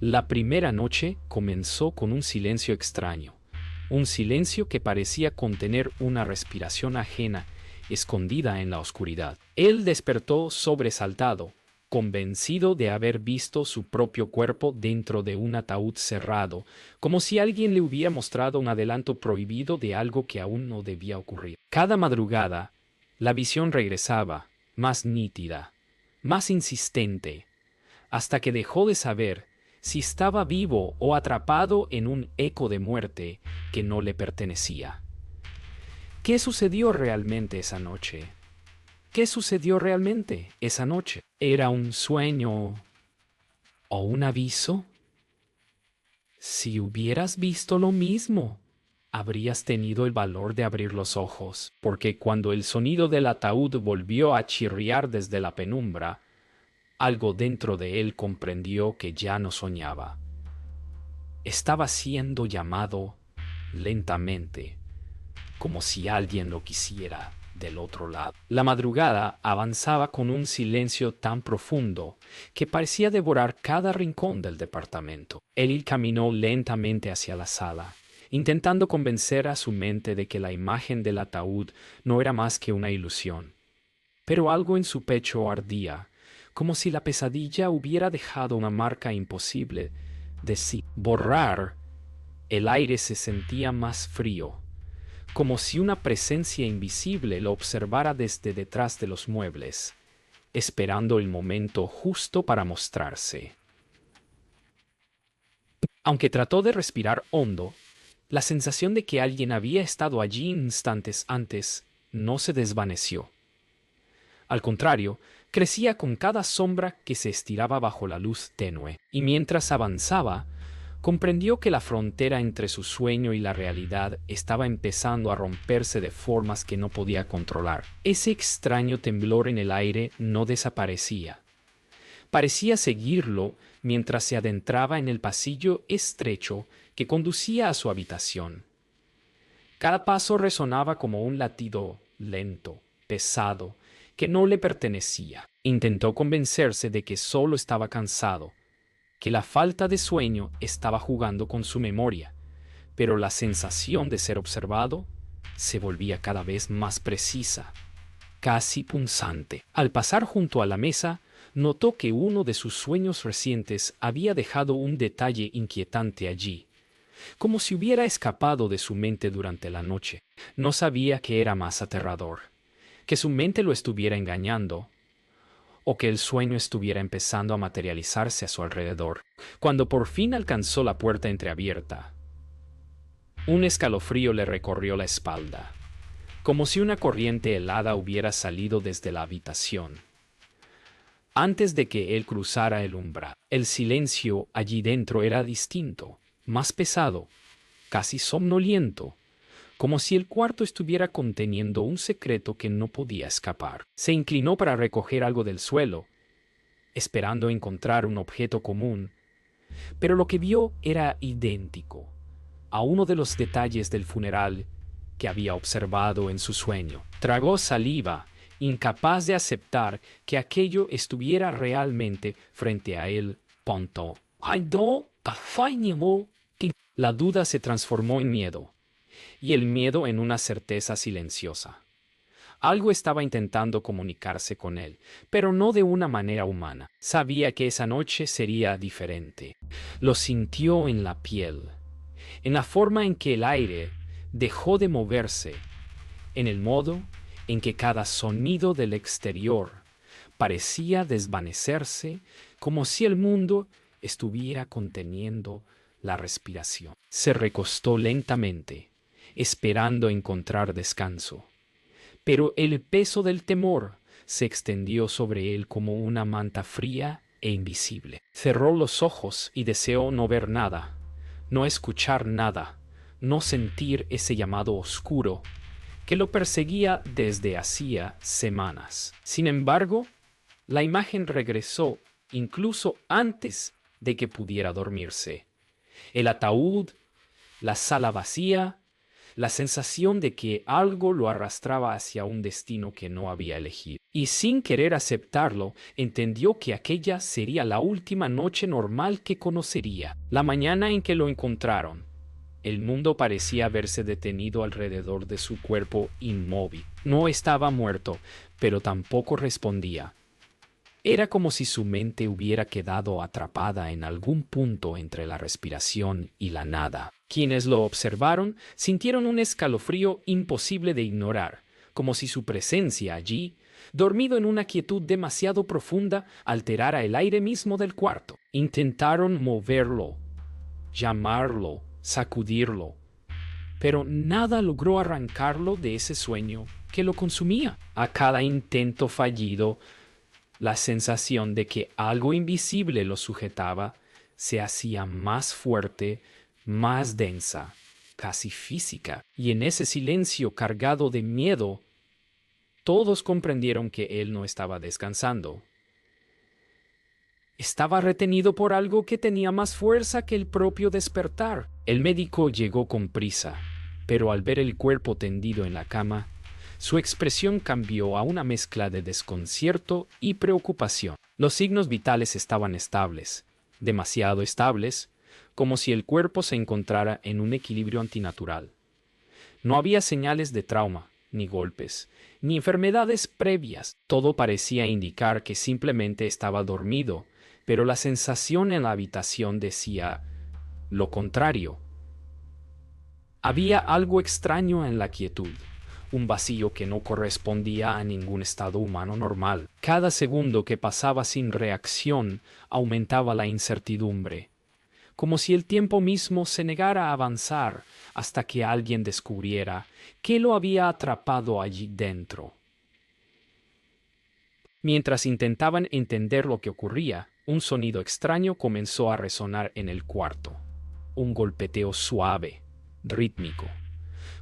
La primera noche comenzó con un silencio extraño, un silencio que parecía contener una respiración ajena, escondida en la oscuridad. Él despertó sobresaltado, convencido de haber visto su propio cuerpo dentro de un ataúd cerrado, como si alguien le hubiera mostrado un adelanto prohibido de algo que aún no debía ocurrir. Cada madrugada, la visión regresaba, más nítida, más insistente, hasta que dejó de saber si estaba vivo o atrapado en un eco de muerte que no le pertenecía. ¿Qué sucedió realmente esa noche? ¿Qué sucedió realmente esa noche? ¿Era un sueño o un aviso? Si hubieras visto lo mismo, habrías tenido el valor de abrir los ojos, porque cuando el sonido del ataúd volvió a chirriar desde la penumbra, algo dentro de él comprendió que ya no soñaba. Estaba siendo llamado lentamente, como si alguien lo quisiera del otro lado. La madrugada avanzaba con un silencio tan profundo que parecía devorar cada rincón del departamento. Él caminó lentamente hacia la sala, intentando convencer a su mente de que la imagen del ataúd no era más que una ilusión. Pero algo en su pecho ardía, como si la pesadilla hubiera dejado una marca imposible de sí. Borrar, el aire se sentía más frío, como si una presencia invisible lo observara desde detrás de los muebles, esperando el momento justo para mostrarse. Aunque trató de respirar hondo, la sensación de que alguien había estado allí instantes antes no se desvaneció. Al contrario, crecía con cada sombra que se estiraba bajo la luz tenue, y mientras avanzaba, comprendió que la frontera entre su sueño y la realidad estaba empezando a romperse de formas que no podía controlar. Ese extraño temblor en el aire no desaparecía. Parecía seguirlo mientras se adentraba en el pasillo estrecho que conducía a su habitación. Cada paso resonaba como un latido lento, pesado, que no le pertenecía. Intentó convencerse de que solo estaba cansado, que la falta de sueño estaba jugando con su memoria, pero la sensación de ser observado se volvía cada vez más precisa, casi punzante. Al pasar junto a la mesa, notó que uno de sus sueños recientes había dejado un detalle inquietante allí, como si hubiera escapado de su mente durante la noche. No sabía qué era más aterrador, que su mente lo estuviera engañando, o que el sueño estuviera empezando a materializarse a su alrededor. Cuando por fin alcanzó la puerta entreabierta, un escalofrío le recorrió la espalda, como si una corriente helada hubiera salido desde la habitación. Antes de que él cruzara el umbral, el silencio allí dentro era distinto, más pesado, casi somnoliento, como si el cuarto estuviera conteniendo un secreto que no podía escapar. Se inclinó para recoger algo del suelo, esperando encontrar un objeto común, pero lo que vio era idéntico a uno de los detalles del funeral que había observado en su sueño. Tragó saliva, incapaz de aceptar que aquello estuviera realmente frente a él. Punto. La duda se transformó en miedo, y el miedo en una certeza silenciosa. Algo estaba intentando comunicarse con él, pero no de una manera humana. Sabía que esa noche sería diferente. Lo sintió en la piel, en la forma en que el aire dejó de moverse, en el modo en que cada sonido del exterior parecía desvanecerse, como si el mundo estuviera conteniendo la respiración. Se recostó lentamente, esperando encontrar descanso. Pero el peso del temor se extendió sobre él como una manta fría e invisible. Cerró los ojos y deseó no ver nada, no escuchar nada, no sentir ese llamado oscuro que lo perseguía desde hacía semanas. Sin embargo, la imagen regresó incluso antes de que pudiera dormirse. El ataúd, la sala vacía, la sensación de que algo lo arrastraba hacia un destino que no había elegido. Y sin querer aceptarlo, entendió que aquella sería la última noche normal que conocería. La mañana en que lo encontraron, el mundo parecía haberse detenido alrededor de su cuerpo inmóvil. No estaba muerto, pero tampoco respondía. Era como si su mente hubiera quedado atrapada en algún punto entre la respiración y la nada. Quienes lo observaron sintieron un escalofrío imposible de ignorar, como si su presencia allí, dormido en una quietud demasiado profunda, alterara el aire mismo del cuarto. Intentaron moverlo, llamarlo, sacudirlo, pero nada logró arrancarlo de ese sueño que lo consumía. A cada intento fallido, la sensación de que algo invisible lo sujetaba se hacía más fuerte, más densa, casi física. Y en ese silencio cargado de miedo, todos comprendieron que él no estaba descansando. Estaba retenido por algo que tenía más fuerza que el propio despertar. El médico llegó con prisa, pero al ver el cuerpo tendido en la cama, su expresión cambió a una mezcla de desconcierto y preocupación. Los signos vitales estaban estables, demasiado estables, como si el cuerpo se encontrara en un equilibrio antinatural. No había señales de trauma, ni golpes, ni enfermedades previas. Todo parecía indicar que simplemente estaba dormido, pero la sensación en la habitación decía lo contrario. Había algo extraño en la quietud, un vacío que no correspondía a ningún estado humano normal. Cada segundo que pasaba sin reacción aumentaba la incertidumbre, como si el tiempo mismo se negara a avanzar hasta que alguien descubriera qué lo había atrapado allí dentro. Mientras intentaban entender lo que ocurría, un sonido extraño comenzó a resonar en el cuarto. Un golpeteo suave, rítmico,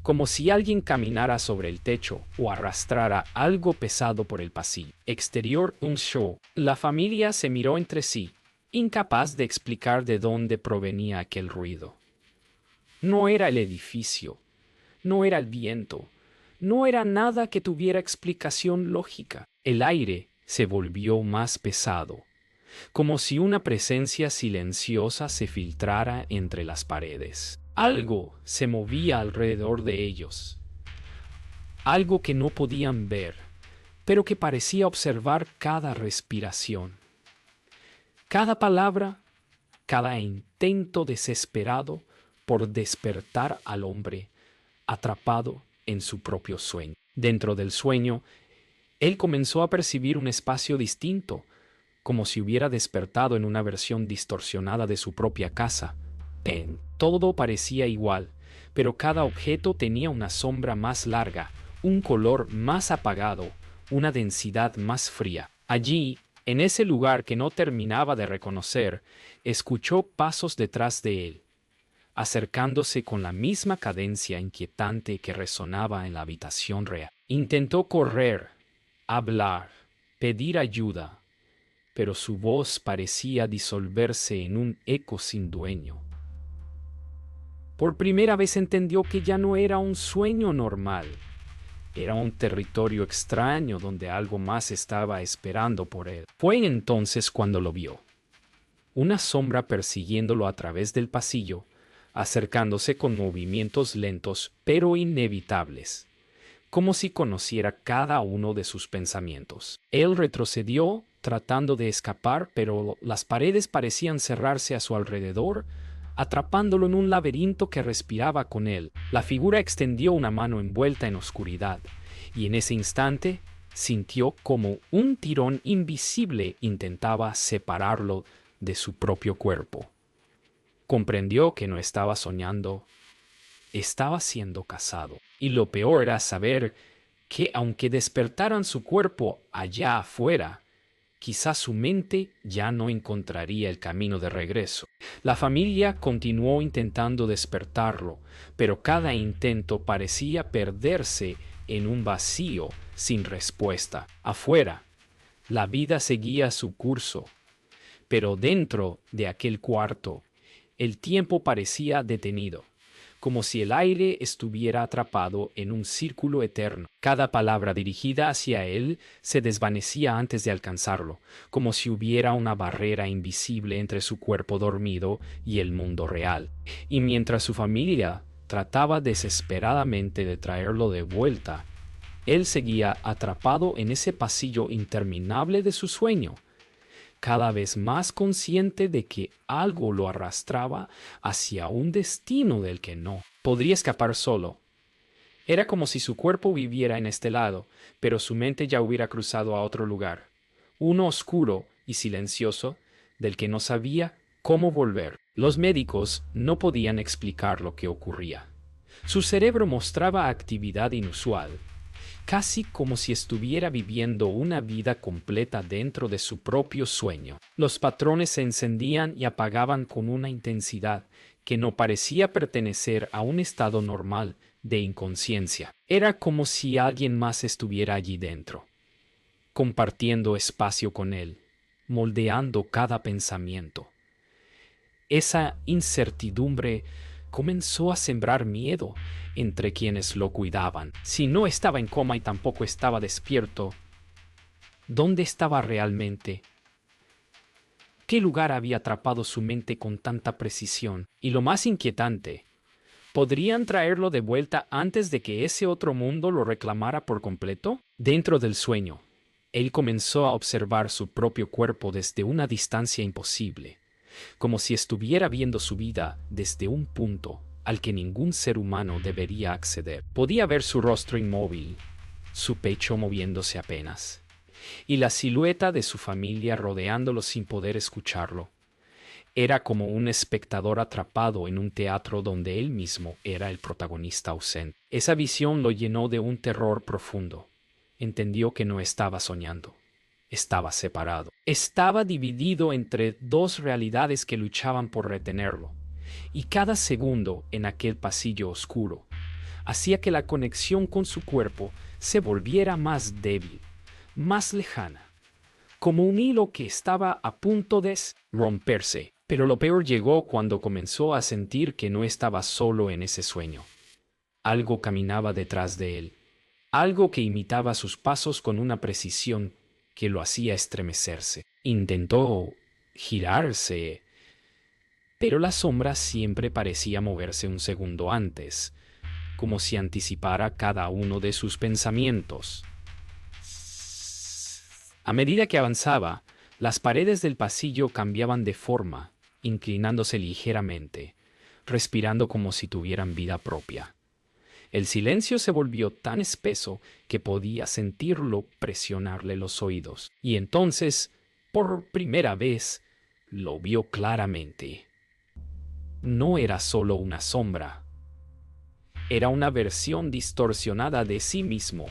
como si alguien caminara sobre el techo o arrastrara algo pesado por el pasillo exterior. Un show. La familia se miró entre sí, incapaz de explicar de dónde provenía aquel ruido. No era el edificio, no era el viento, no era nada que tuviera explicación lógica. El aire se volvió más pesado, como si una presencia silenciosa se filtrara entre las paredes. Algo se movía alrededor de ellos, algo que no podían ver, pero que parecía observar cada respiración, cada palabra, cada intento desesperado por despertar al hombre atrapado en su propio sueño. Dentro del sueño, él comenzó a percibir un espacio distinto, como si hubiera despertado en una versión distorsionada de su propia casa. Todo parecía igual, pero cada objeto tenía una sombra más larga, un color más apagado, una densidad más fría. Allí, en ese lugar que no terminaba de reconocer, escuchó pasos detrás de él, acercándose con la misma cadencia inquietante que resonaba en la habitación real. Intentó correr, hablar, pedir ayuda, pero su voz parecía disolverse en un eco sin dueño. Por primera vez entendió que ya no era un sueño normal. Era un territorio extraño donde algo más estaba esperando por él. Fue entonces cuando lo vio. Una sombra persiguiéndolo a través del pasillo, acercándose con movimientos lentos pero inevitables, como si conociera cada uno de sus pensamientos. Él retrocedió, tratando de escapar, pero las paredes parecían cerrarse a su alrededor, atrapándolo en un laberinto que respiraba con él. La figura extendió una mano envuelta en oscuridad, y en ese instante sintió como un tirón invisible intentaba separarlo de su propio cuerpo. Comprendió que no estaba soñando, estaba siendo cazado. Y lo peor era saber que aunque despertaran su cuerpo allá afuera, quizás su mente ya no encontraría el camino de regreso. La familia continuó intentando despertarlo, pero cada intento parecía perderse en un vacío sin respuesta. Afuera, la vida seguía su curso, pero dentro de aquel cuarto, el tiempo parecía detenido, como si el aire estuviera atrapado en un círculo eterno. Cada palabra dirigida hacia él se desvanecía antes de alcanzarlo, como si hubiera una barrera invisible entre su cuerpo dormido y el mundo real. Y mientras su familia trataba desesperadamente de traerlo de vuelta, él seguía atrapado en ese pasillo interminable de su sueño, cada vez más consciente de que algo lo arrastraba hacia un destino del que no podría escapar solo. Era como si su cuerpo viviera en este lado, pero su mente ya hubiera cruzado a otro lugar, uno oscuro y silencioso, del que no sabía cómo volver. Los médicos no podían explicar lo que ocurría. Su cerebro mostraba actividad inusual, casi como si estuviera viviendo una vida completa dentro de su propio sueño. Los patrones se encendían y apagaban con una intensidad que no parecía pertenecer a un estado normal de inconsciencia. Era como si alguien más estuviera allí dentro, compartiendo espacio con él, moldeando cada pensamiento. Esa incertidumbre comenzó a sembrar miedo entre quienes lo cuidaban. Si no estaba en coma y tampoco estaba despierto, ¿dónde estaba realmente? ¿Qué lugar había atrapado su mente con tanta precisión? Y lo más inquietante, ¿podrían traerlo de vuelta antes de que ese otro mundo lo reclamara por completo? Dentro del sueño, él comenzó a observar su propio cuerpo desde una distancia imposible, como si estuviera viendo su vida desde un punto al que ningún ser humano debería acceder. Podía ver su rostro inmóvil, su pecho moviéndose apenas, y la silueta de su familia rodeándolo sin poder escucharlo. Era como un espectador atrapado en un teatro donde él mismo era el protagonista ausente. Esa visión lo llenó de un terror profundo. Entendió que no estaba soñando. Estaba separado. Estaba dividido entre dos realidades que luchaban por retenerlo. Y cada segundo en aquel pasillo oscuro hacía que la conexión con su cuerpo se volviera más débil, más lejana, como un hilo que estaba a punto de romperse. Pero lo peor llegó cuando comenzó a sentir que no estaba solo en ese sueño. Algo caminaba detrás de él, algo que imitaba sus pasos con una precisión que lo hacía estremecerse. Intentó girarse, pero la sombra siempre parecía moverse un segundo antes, como si anticipara cada uno de sus pensamientos. A medida que avanzaba, las paredes del pasillo cambiaban de forma, inclinándose ligeramente, respirando como si tuvieran vida propia. El silencio se volvió tan espeso que podía sentirlo presionarle los oídos. Y entonces, por primera vez, lo vio claramente. No era solo una sombra. Era una versión distorsionada de sí mismo.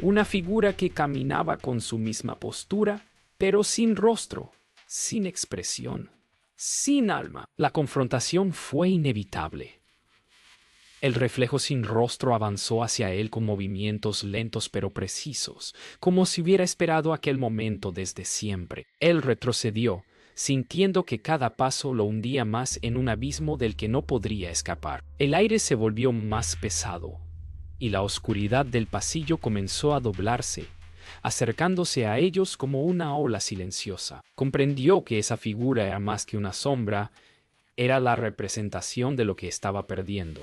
Una figura que caminaba con su misma postura, pero sin rostro, sin expresión, sin alma. La confrontación fue inevitable. El reflejo sin rostro avanzó hacia él con movimientos lentos pero precisos, como si hubiera esperado aquel momento desde siempre. Él retrocedió, sintiendo que cada paso lo hundía más en un abismo del que no podría escapar. El aire se volvió más pesado, y la oscuridad del pasillo comenzó a doblarse, acercándose a ellos como una ola silenciosa. Comprendió que esa figura era más que una sombra, era la representación de lo que estaba perdiendo.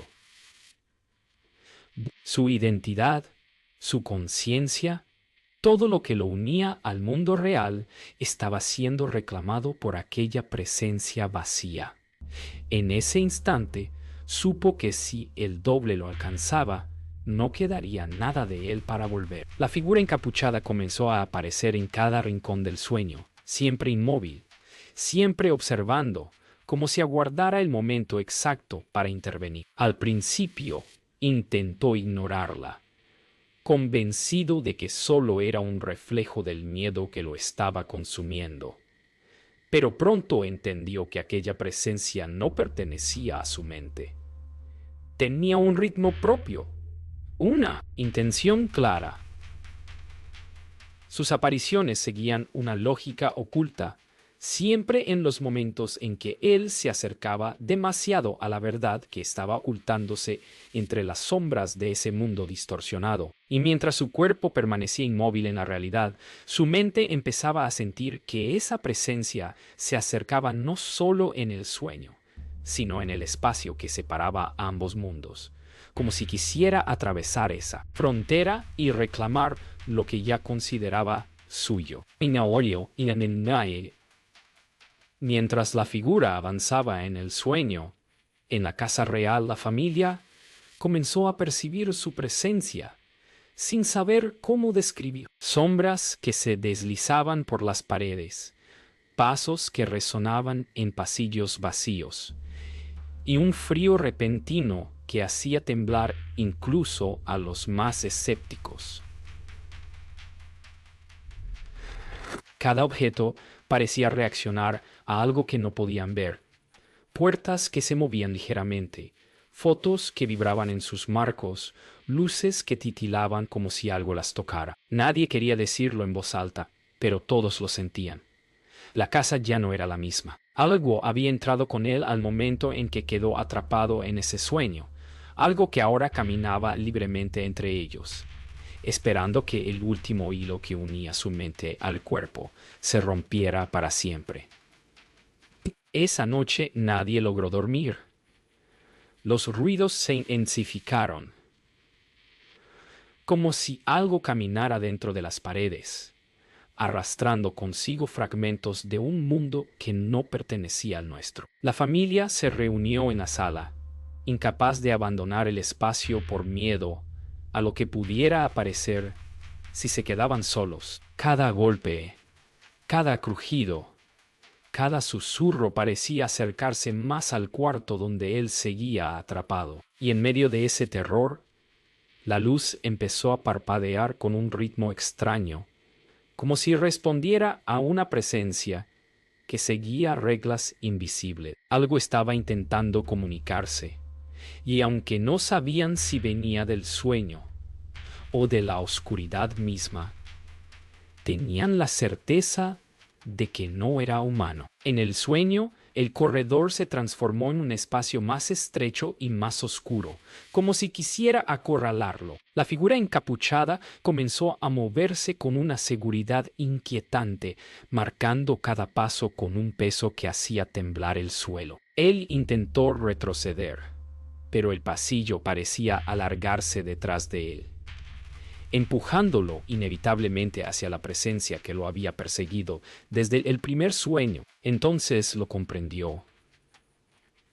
Su identidad, su conciencia, todo lo que lo unía al mundo real estaba siendo reclamado por aquella presencia vacía. En ese instante, supo que si el doble lo alcanzaba, no quedaría nada de él para volver. La figura encapuchada comenzó a aparecer en cada rincón del sueño, siempre inmóvil, siempre observando, como si aguardara el momento exacto para intervenir. Al principio, intentó ignorarla, convencido de que solo era un reflejo del miedo que lo estaba consumiendo. Pero pronto entendió que aquella presencia no pertenecía a su mente. Tenía un ritmo propio, una intención clara. Sus apariciones seguían una lógica oculta, siempre en los momentos en que él se acercaba demasiado a la verdad que estaba ocultándose entre las sombras de ese mundo distorsionado. Y mientras su cuerpo permanecía inmóvil en la realidad, su mente empezaba a sentir que esa presencia se acercaba no solo en el sueño, sino en el espacio que separaba ambos mundos, como si quisiera atravesar esa frontera y reclamar lo que ya consideraba suyo. Mientras la figura avanzaba en el sueño, en la casa real la familia comenzó a percibir su presencia, sin saber cómo describir. Sombras que se deslizaban por las paredes, pasos que resonaban en pasillos vacíos, y un frío repentino que hacía temblar incluso a los más escépticos. Cada objeto parecía reaccionar a algo que no podían ver. Puertas que se movían ligeramente, fotos que vibraban en sus marcos, luces que titilaban como si algo las tocara. Nadie quería decirlo en voz alta, pero todos lo sentían. La casa ya no era la misma. Algo había entrado con él al momento en que quedó atrapado en ese sueño, algo que ahora caminaba libremente entre ellos, esperando que el último hilo que unía su mente al cuerpo se rompiera para siempre. Esa noche nadie logró dormir. Los ruidos se intensificaron, como si algo caminara dentro de las paredes, arrastrando consigo fragmentos de un mundo que no pertenecía al nuestro. La familia se reunió en la sala, incapaz de abandonar el espacio por miedo a lo que pudiera aparecer si se quedaban solos. Cada golpe, cada crujido, cada susurro parecía acercarse más al cuarto donde él seguía atrapado. Y en medio de ese terror, la luz empezó a parpadear con un ritmo extraño, como si respondiera a una presencia que seguía reglas invisibles. Algo estaba intentando comunicarse, y aunque no sabían si venía del sueño o de la oscuridad misma, tenían la certeza de que no era humano. En el sueño, el corredor se transformó en un espacio más estrecho y más oscuro, como si quisiera acorralarlo. La figura encapuchada comenzó a moverse con una seguridad inquietante, marcando cada paso con un peso que hacía temblar el suelo. Él intentó retroceder, pero el pasillo parecía alargarse detrás de él, empujándolo inevitablemente hacia la presencia que lo había perseguido desde el primer sueño. Entonces lo comprendió.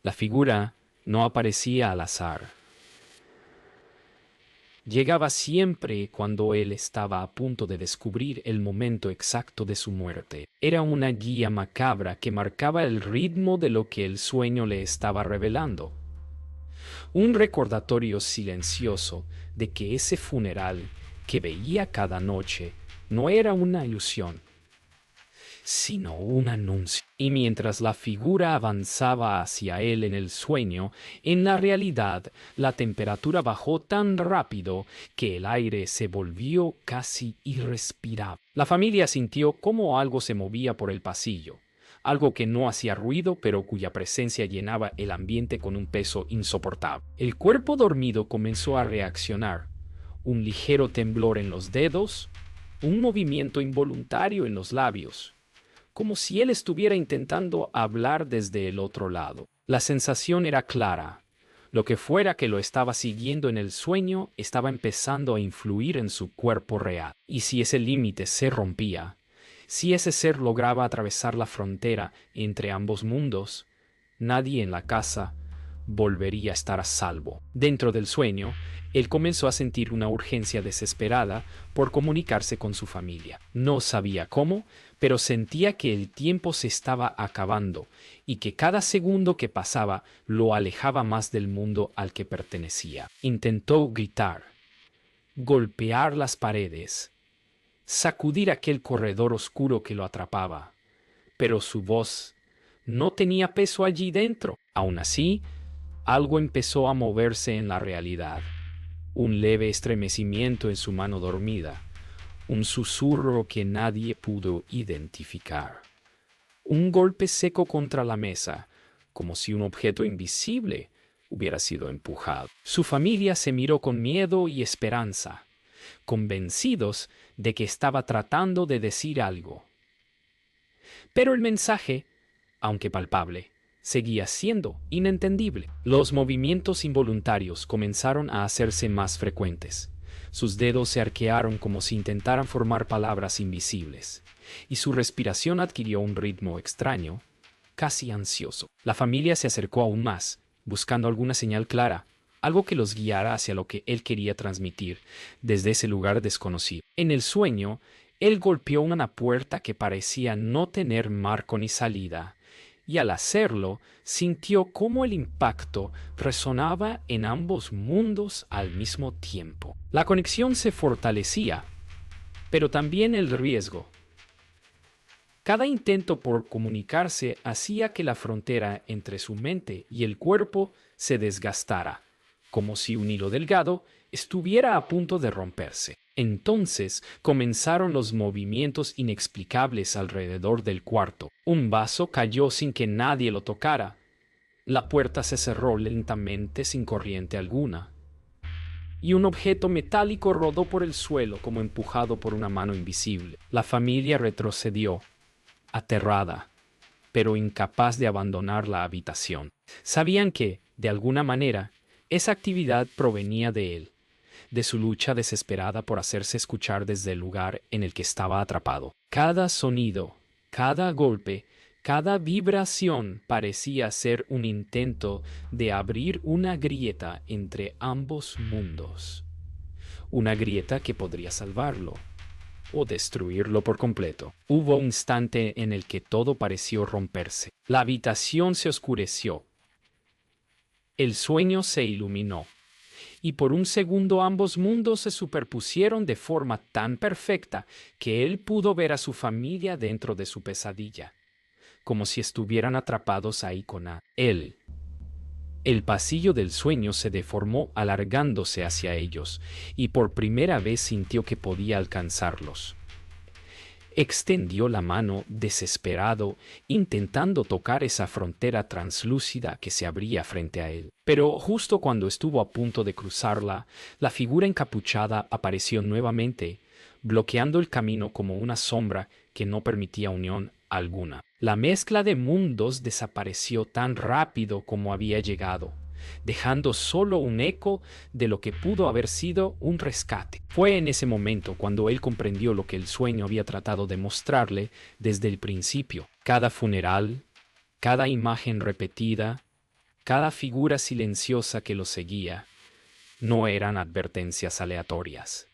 La figura no aparecía al azar. Llegaba siempre cuando él estaba a punto de descubrir el momento exacto de su muerte. Era una guía macabra que marcaba el ritmo de lo que el sueño le estaba revelando. Un recordatorio silencioso de que ese funeral que veía cada noche no era una ilusión, sino un anuncio. Y mientras la figura avanzaba hacia él en el sueño, en la realidad la temperatura bajó tan rápido que el aire se volvió casi irrespirable. La familia sintió cómo algo se movía por el pasillo, algo que no hacía ruido pero cuya presencia llenaba el ambiente con un peso insoportable. El cuerpo dormido comenzó a reaccionar. Un ligero temblor en los dedos, un movimiento involuntario en los labios, como si él estuviera intentando hablar desde el otro lado. La sensación era clara. Lo que fuera que lo estaba siguiendo en el sueño estaba empezando a influir en su cuerpo real. Y si ese límite se rompía, si ese ser lograba atravesar la frontera entre ambos mundos, nadie en la casa volvería a estar a salvo. Dentro del sueño, él comenzó a sentir una urgencia desesperada por comunicarse con su familia. No sabía cómo, pero sentía que el tiempo se estaba acabando y que cada segundo que pasaba lo alejaba más del mundo al que pertenecía. Intentó gritar, golpear las paredes, sacudir aquel corredor oscuro que lo atrapaba, pero su voz no tenía peso allí dentro. Aún así, algo empezó a moverse en la realidad. Un leve estremecimiento en su mano dormida, un susurro que nadie pudo identificar, Un golpe seco contra la mesa, como si un objeto invisible hubiera sido empujado. Su familia se miró con miedo y esperanza, convencidos de que estaba tratando de decir algo. Pero el mensaje, aunque palpable, seguía siendo inentendible. Los movimientos involuntarios comenzaron a hacerse más frecuentes. Sus dedos se arquearon como si intentaran formar palabras invisibles, y su respiración adquirió un ritmo extraño, casi ansioso. La familia se acercó aún más, buscando alguna señal clara, algo que los guiara hacia lo que él quería transmitir desde ese lugar desconocido. En el sueño, él golpeó una puerta que parecía no tener marco ni salida, y al hacerlo, sintió cómo el impacto resonaba en ambos mundos al mismo tiempo. La conexión se fortalecía, pero también el riesgo. Cada intento por comunicarse hacía que la frontera entre su mente y el cuerpo se desgastara, como si un hilo delgado estuviera a punto de romperse. Entonces comenzaron los movimientos inexplicables alrededor del cuarto. Un vaso cayó sin que nadie lo tocara. La puerta se cerró lentamente sin corriente alguna. Y un objeto metálico rodó por el suelo como empujado por una mano invisible. La familia retrocedió, aterrada, pero incapaz de abandonar la habitación. Sabían que, de alguna manera, esa actividad provenía de él, de su lucha desesperada por hacerse escuchar desde el lugar en el que estaba atrapado. Cada sonido, cada golpe, cada vibración parecía ser un intento de abrir una grieta entre ambos mundos. Una grieta que podría salvarlo o destruirlo por completo. Hubo un instante en el que todo pareció romperse. La habitación se oscureció. El sueño se iluminó. Y por un segundo ambos mundos se superpusieron de forma tan perfecta que él pudo ver a su familia dentro de su pesadilla, como si estuvieran atrapados ahí con él. El pasillo del sueño se deformó alargándose hacia ellos, y por primera vez sintió que podía alcanzarlos. Extendió la mano desesperado, intentando tocar esa frontera translúcida que se abría frente a él. Pero justo cuando estuvo a punto de cruzarla, la figura encapuchada apareció nuevamente, bloqueando el camino como una sombra que no permitía unión alguna. La mezcla de mundos desapareció tan rápido como había llegado, dejando solo un eco de lo que pudo haber sido un rescate. Fue en ese momento cuando él comprendió lo que el sueño había tratado de mostrarle desde el principio. Cada funeral, cada imagen repetida, cada figura silenciosa que lo seguía, no eran advertencias aleatorias.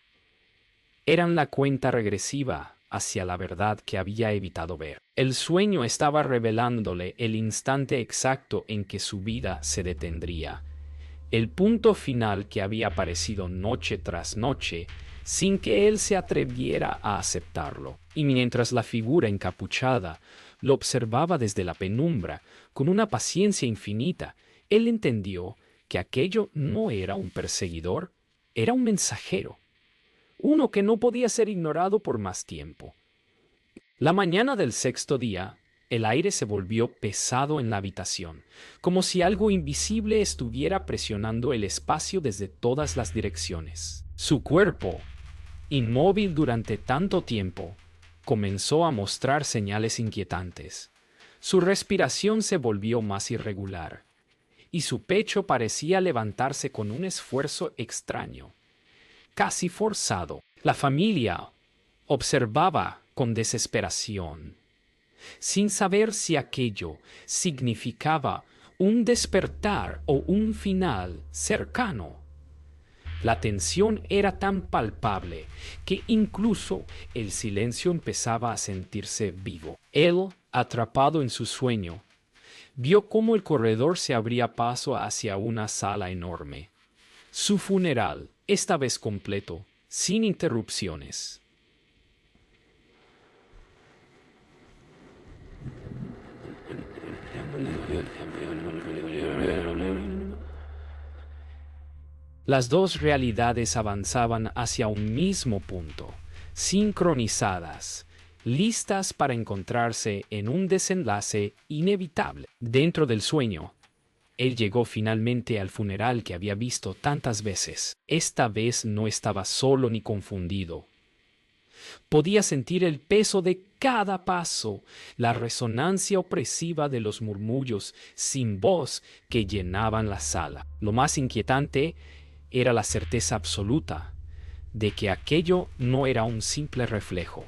Eran la cuenta regresiva hacia la verdad que había evitado ver. El sueño estaba revelándole el instante exacto en que su vida se detendría, el punto final que había aparecido noche tras noche sin que él se atreviera a aceptarlo. Y mientras la figura encapuchada lo observaba desde la penumbra con una paciencia infinita, él entendió que aquello no era un perseguidor, era un mensajero, uno que no podía ser ignorado por más tiempo. La mañana del sexto día, el aire se volvió pesado en la habitación, como si algo invisible estuviera presionando el espacio desde todas las direcciones. Su cuerpo, inmóvil durante tanto tiempo, comenzó a mostrar señales inquietantes. Su respiración se volvió más irregular, y su pecho parecía levantarse con un esfuerzo extraño, casi forzado. La familia observaba con desesperación, sin saber si aquello significaba un despertar o un final cercano. La tensión era tan palpable que incluso el silencio empezaba a sentirse vivo. Él, atrapado en su sueño, vio cómo el corredor se abría paso hacia una sala enorme. Su funeral, esta vez completo, sin interrupciones. Las dos realidades avanzaban hacia un mismo punto, sincronizadas, listas para encontrarse en un desenlace inevitable. Dentro del sueño, él llegó finalmente al funeral que había visto tantas veces. Esta vez no estaba solo ni confundido. Podía sentir el peso de cada paso, la resonancia opresiva de los murmullos sin voz que llenaban la sala. Lo más inquietante era la certeza absoluta de que aquello no era un simple reflejo.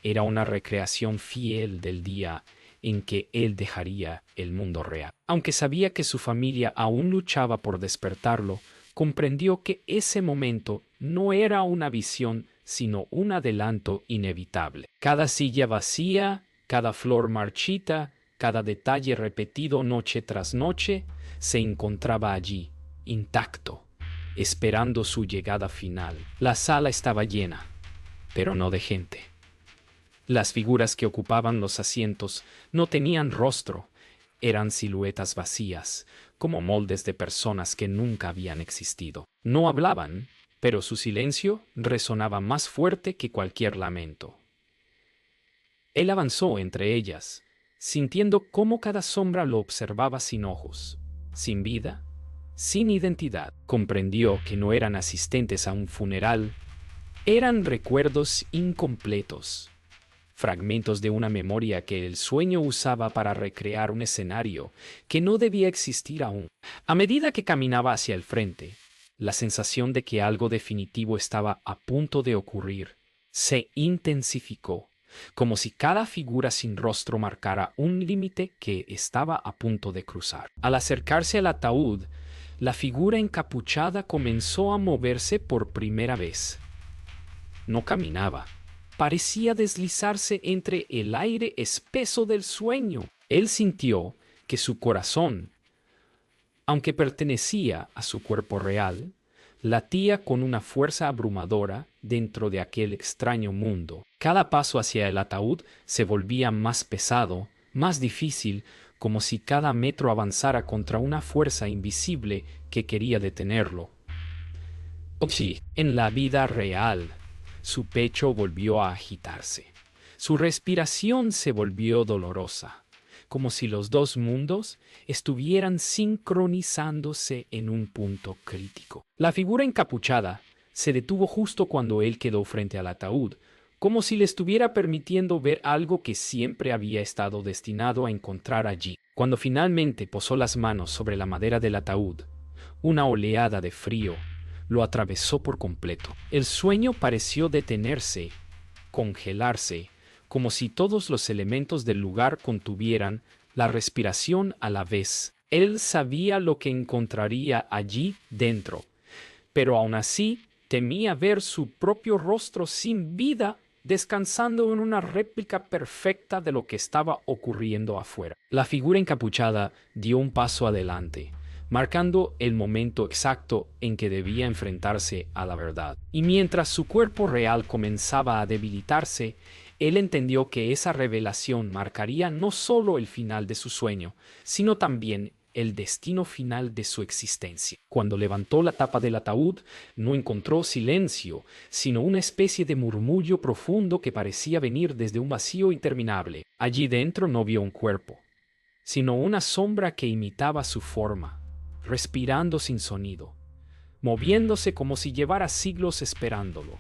Era una recreación fiel del día en que él dejaría el mundo real. Aunque sabía que su familia aún luchaba por despertarlo, comprendió que ese momento no era una visión, sino un adelanto inevitable. Cada silla vacía, cada flor marchita, cada detalle repetido noche tras noche, se encontraba allí, intacto, esperando su llegada final. La sala estaba llena, pero no de gente. Las figuras que ocupaban los asientos no tenían rostro, eran siluetas vacías, como moldes de personas que nunca habían existido. No hablaban, pero su silencio resonaba más fuerte que cualquier lamento. Él avanzó entre ellas, sintiendo cómo cada sombra lo observaba sin ojos, sin vida, sin identidad. Comprendió que no eran asistentes a un funeral, eran recuerdos incompletos, fragmentos de una memoria que el sueño usaba para recrear un escenario que no debía existir aún. A medida que caminaba hacia el frente, la sensación de que algo definitivo estaba a punto de ocurrir se intensificó, como si cada figura sin rostro marcara un límite que estaba a punto de cruzar. Al acercarse al ataúd, la figura encapuchada comenzó a moverse por primera vez. No caminaba. Parecía deslizarse entre el aire espeso del sueño. Él sintió que su corazón, aunque pertenecía a su cuerpo real, latía con una fuerza abrumadora dentro de aquel extraño mundo. Cada paso hacia el ataúd se volvía más pesado, más difícil, como si cada metro avanzara contra una fuerza invisible que quería detenerlo. Sí, en la vida real, su pecho volvió a agitarse. Su respiración se volvió dolorosa, como si los dos mundos estuvieran sincronizándose en un punto crítico. La figura encapuchada se detuvo justo cuando él quedó frente al ataúd, como si le estuviera permitiendo ver algo que siempre había estado destinado a encontrar allí. Cuando finalmente posó las manos sobre la madera del ataúd, una oleada de frío lo atravesó por completo. El sueño pareció detenerse, congelarse, como si todos los elementos del lugar contuvieran la respiración a la vez. Él sabía lo que encontraría allí dentro, pero aún así temía ver su propio rostro sin vida descansando en una réplica perfecta de lo que estaba ocurriendo afuera. La figura encapuchada dio un paso adelante, marcando el momento exacto en que debía enfrentarse a la verdad. Y mientras su cuerpo real comenzaba a debilitarse, él entendió que esa revelación marcaría no solo el final de su sueño, sino también el destino final de su existencia. Cuando levantó la tapa del ataúd, no encontró silencio, sino una especie de murmullo profundo que parecía venir desde un vacío interminable. Allí dentro no vio un cuerpo, sino una sombra que imitaba su forma, respirando sin sonido, moviéndose como si llevara siglos esperándolo.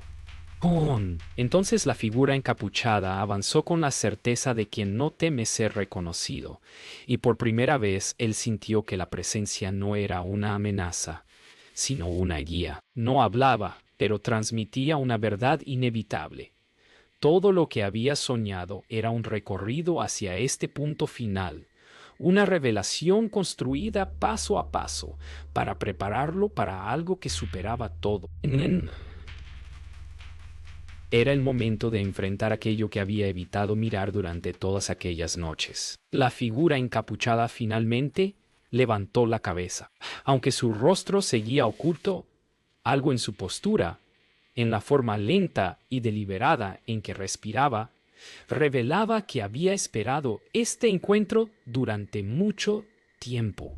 ¡Pum! Entonces la figura encapuchada avanzó con la certeza de quien no teme ser reconocido, y por primera vez él sintió que la presencia no era una amenaza, sino una guía. No hablaba, pero transmitía una verdad inevitable. Todo lo que había soñado era un recorrido hacia este punto final, una revelación construida paso a paso para prepararlo para algo que superaba todo. Era el momento de enfrentar aquello que había evitado mirar durante todas aquellas noches. La figura encapuchada finalmente levantó la cabeza. Aunque su rostro seguía oculto, algo en su postura, en la forma lenta y deliberada en que respiraba, revelaba que había esperado este encuentro durante mucho tiempo.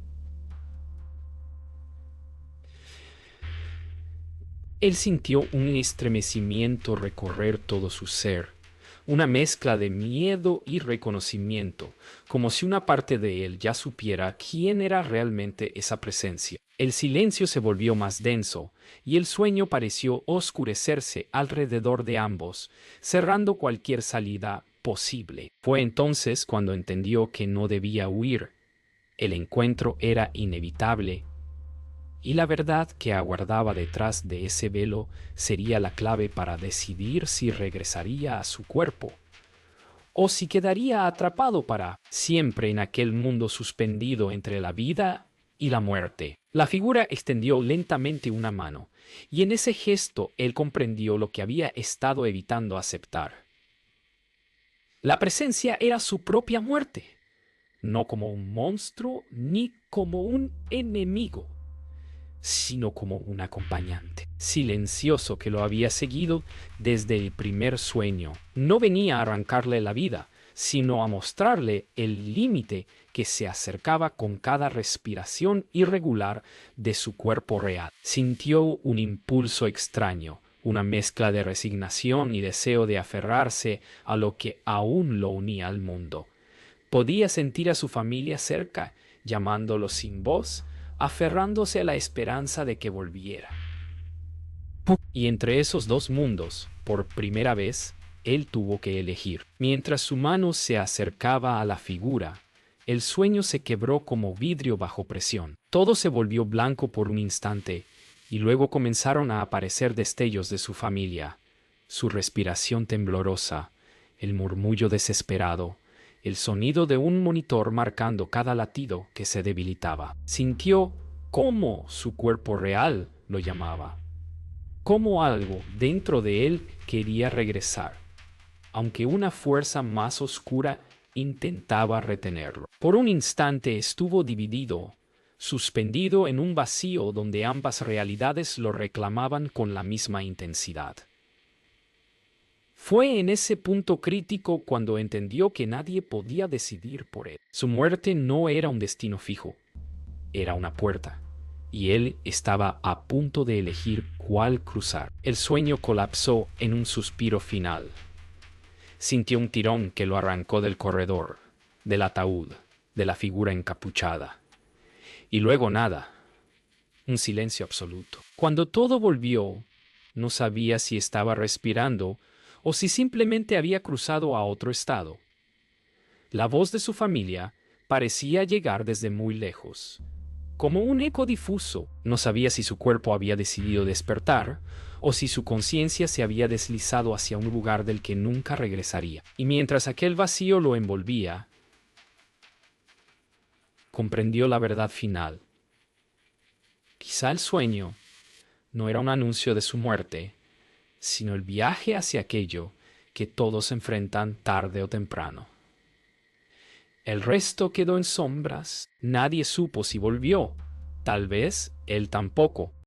Él sintió un estremecimiento recorrer todo su ser, una mezcla de miedo y reconocimiento, como si una parte de él ya supiera quién era realmente esa presencia. El silencio se volvió más denso, y el sueño pareció oscurecerse alrededor de ambos, cerrando cualquier salida posible. Fue entonces cuando entendió que no debía huir. El encuentro era inevitable, y la verdad que aguardaba detrás de ese velo sería la clave para decidir si regresaría a su cuerpo o si quedaría atrapado para siempre en aquel mundo suspendido entre la vida y la muerte. La figura extendió lentamente una mano, y en ese gesto él comprendió lo que había estado evitando aceptar. La presencia era su propia muerte, no como un monstruo ni como un enemigo, sino como un acompañante silencioso que lo había seguido desde el primer sueño. No venía a arrancarle la vida, sino a mostrarle el límite que se acercaba con cada respiración irregular de su cuerpo real. Sintió un impulso extraño, una mezcla de resignación y deseo de aferrarse a lo que aún lo unía al mundo. Podía sentir a su familia cerca, llamándolo sin voz, aferrándose a la esperanza de que volviera. Y entre esos dos mundos, por primera vez, él tuvo que elegir. Mientras su mano se acercaba a la figura, el sueño se quebró como vidrio bajo presión. Todo se volvió blanco por un instante, y luego comenzaron a aparecer destellos de su familia, su respiración temblorosa, el murmullo desesperado, el sonido de un monitor marcando cada latido que se debilitaba. Sintió cómo su cuerpo real lo llamaba, cómo algo dentro de él quería regresar, aunque una fuerza más oscura intentaba retenerlo. Por un instante estuvo dividido, suspendido en un vacío donde ambas realidades lo reclamaban con la misma intensidad. Fue en ese punto crítico cuando entendió que nadie podía decidir por él. Su muerte no era un destino fijo, era una puerta, y él estaba a punto de elegir cuál cruzar. El sueño colapsó en un suspiro final. Sintió un tirón que lo arrancó del corredor, del ataúd, de la figura encapuchada. Y luego nada, un silencio absoluto. Cuando todo volvió, no sabía si estaba respirando o si simplemente había cruzado a otro estado. La voz de su familia parecía llegar desde muy lejos, como un eco difuso. No sabía si su cuerpo había decidido despertar o si su conciencia se había deslizado hacia un lugar del que nunca regresaría. Y mientras aquel vacío lo envolvía, comprendió la verdad final. Quizá el sueño no era un anuncio de su muerte, sino el viaje hacia aquello que todos enfrentan tarde o temprano. El resto quedó en sombras. Nadie supo si volvió. Tal vez él tampoco.